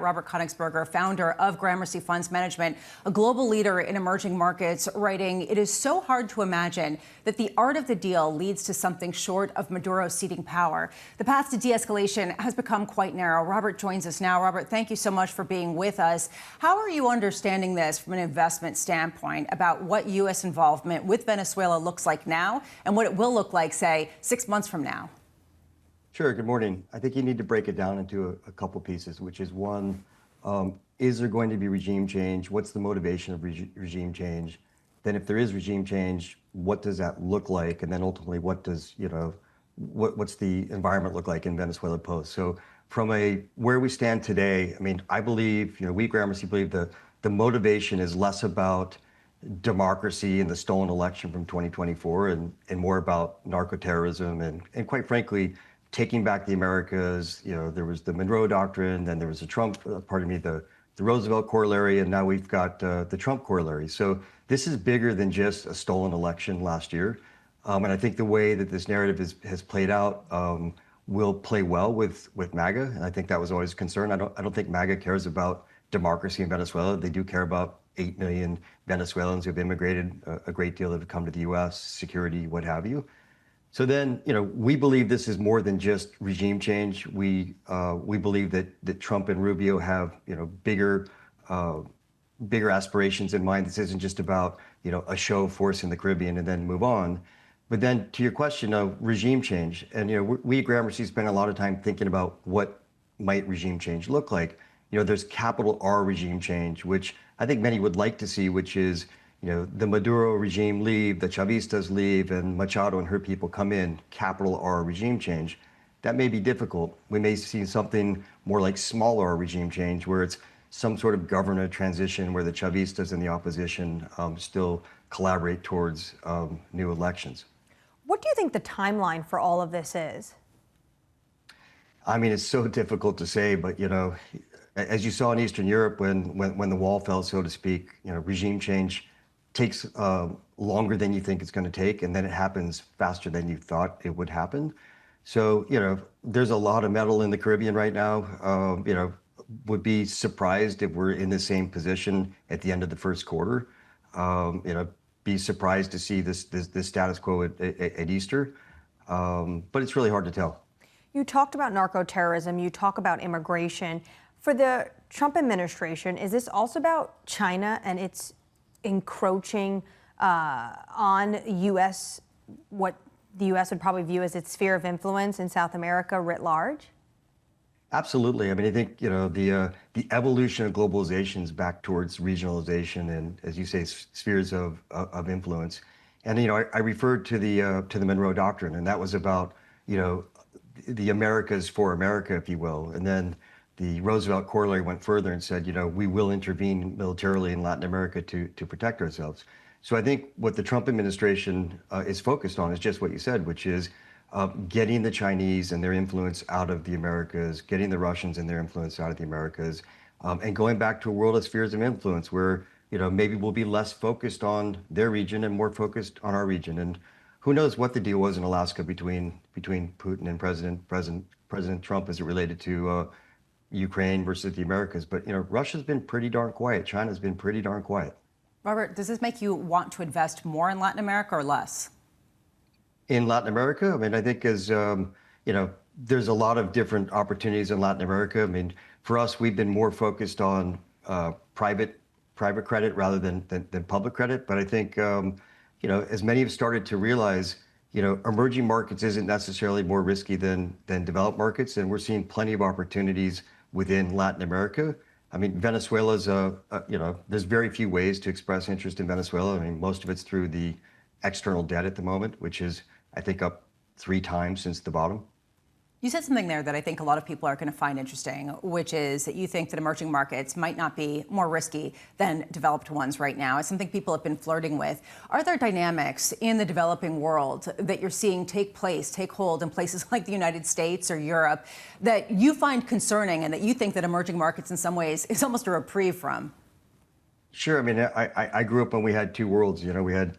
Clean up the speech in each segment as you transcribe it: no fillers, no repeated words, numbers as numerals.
Robert Koenigsberger, founder of Gramercy Funds Management, a global leader in emerging markets, writing, "It is so hard to imagine that the art of the deal leads to something short of Maduro ceding power. The path to de-escalation has become quite narrow." Robert joins us now. Robert, thank you so much for being with us. How are you understanding this from an investment standpoint about what U.S. involvement with Venezuela looks like now and what it will look like, say, 6 months from now? Sure. Good morning. I think you need to break it down into a couple pieces, which is one, is there going to be regime change? What's the motivation of regime change? Then if there is regime change, what does that look like? And then ultimately, what does, what's the environment look like in Venezuela post? So from where we stand today, I mean, I believe, we at Gramercy believe the motivation is less about democracy and the stolen election from 2024 and more about narco-terrorism and quite frankly, taking back the Americas. There was the Monroe Doctrine, then there was the Roosevelt corollary, and now we've got the Trump corollary. So this is bigger than just a stolen election last year. And I think the way that this narrative has played out will play well with MAGA. And I think that was always a concern. I don't think MAGA cares about democracy in Venezuela. They do care about 8 million Venezuelans who have immigrated, a great deal that have come to the US, security, what have you. So then, we believe this is more than just regime change. We believe that Trump and Rubio have, bigger aspirations in mind. This isn't just about, a show of force in the Caribbean and then move on. But then to your question of regime change, and we at Gramercy spend a lot of time thinking about what might regime change look like. There's capital R regime change, which I think many would like to see, which is the Maduro regime leave, the Chavistas leave, and Machado and her people come in, capital R regime change. That may be difficult. We may see something more like small R regime change, where it's some sort of government transition where the Chavistas and the opposition still collaborate towards new elections. What do you think the timeline for all of this is? I mean, it's so difficult to say, but as you saw in Eastern Europe when the wall fell, so to speak, regime change takes longer than you think it's going to take, and then it happens faster than you thought it would happen. So, there's a lot of metal in the Caribbean right now. Would be surprised if we're in the same position at the end of the first quarter. Be surprised to see this status quo at Easter. But it's really hard to tell. You talked about narco-terrorism. You talk about immigration. For the Trump administration, is this also about China and its encroaching on U.S., what the U.S. would probably view as its sphere of influence in South America writ large? Absolutely. I mean, I think, the evolution of globalization is back towards regionalization and, as you say, spheres of influence. And, I referred to the Monroe Doctrine, and that was about, the Americas for America, if you will. And then the Roosevelt corollary went further and said, we will intervene militarily in Latin America to protect ourselves. So I think what the Trump administration is focused on is just what you said, which is getting the Chinese and their influence out of the Americas, getting the Russians and their influence out of the Americas, and going back to a world of spheres of influence where, maybe we'll be less focused on their region and more focused on our region. And who knows what the deal was in Alaska between Putin and President Trump as it related to Ukraine versus the Americas. But, Russia's been pretty darn quiet. China's been pretty darn quiet. Robert, does this make you want to invest more in Latin America or less? In Latin America? I mean, I think there's a lot of different opportunities in Latin America. I mean, for us, we've been more focused on private credit rather than public credit. But I think, as many have started to realize, emerging markets isn't necessarily more risky than developed markets. And we're seeing plenty of opportunities within Latin America. I mean, Venezuela's, there's very few ways to express interest in Venezuela. I mean, most of it's through the external debt at the moment, which is, I think, up 3 times since the bottom. You said something there that I think a lot of people are going to find interesting, which is that you think that emerging markets might not be more risky than developed ones right now. It's something people have been flirting with. Are there dynamics in the developing world that you're seeing take hold in places like the United States or Europe that you find concerning and that you think that emerging markets in some ways is almost a reprieve from? Sure. I mean, I grew up when we had 2 worlds. We had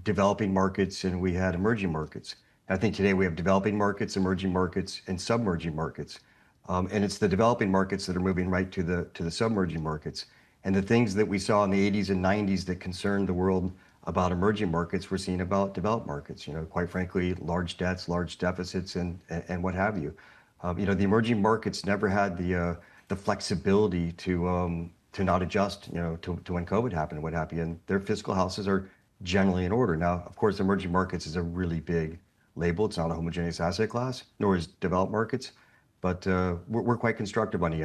developing markets and we had emerging markets. I think today we have developing markets, emerging markets, and submerging markets. And it's the developing markets that are moving right to the submerging markets. And the things that we saw in the 80s and 90s that concerned the world about emerging markets, we're seeing about developed markets. Quite frankly, large debts, large deficits, and what have you. The emerging markets never had the flexibility to not adjust, to when COVID happened and what have you. And their fiscal houses are generally in order. Now, of course, emerging markets is a really big label. It's not a homogeneous asset class, nor is developed markets. But we're quite constructive on EM.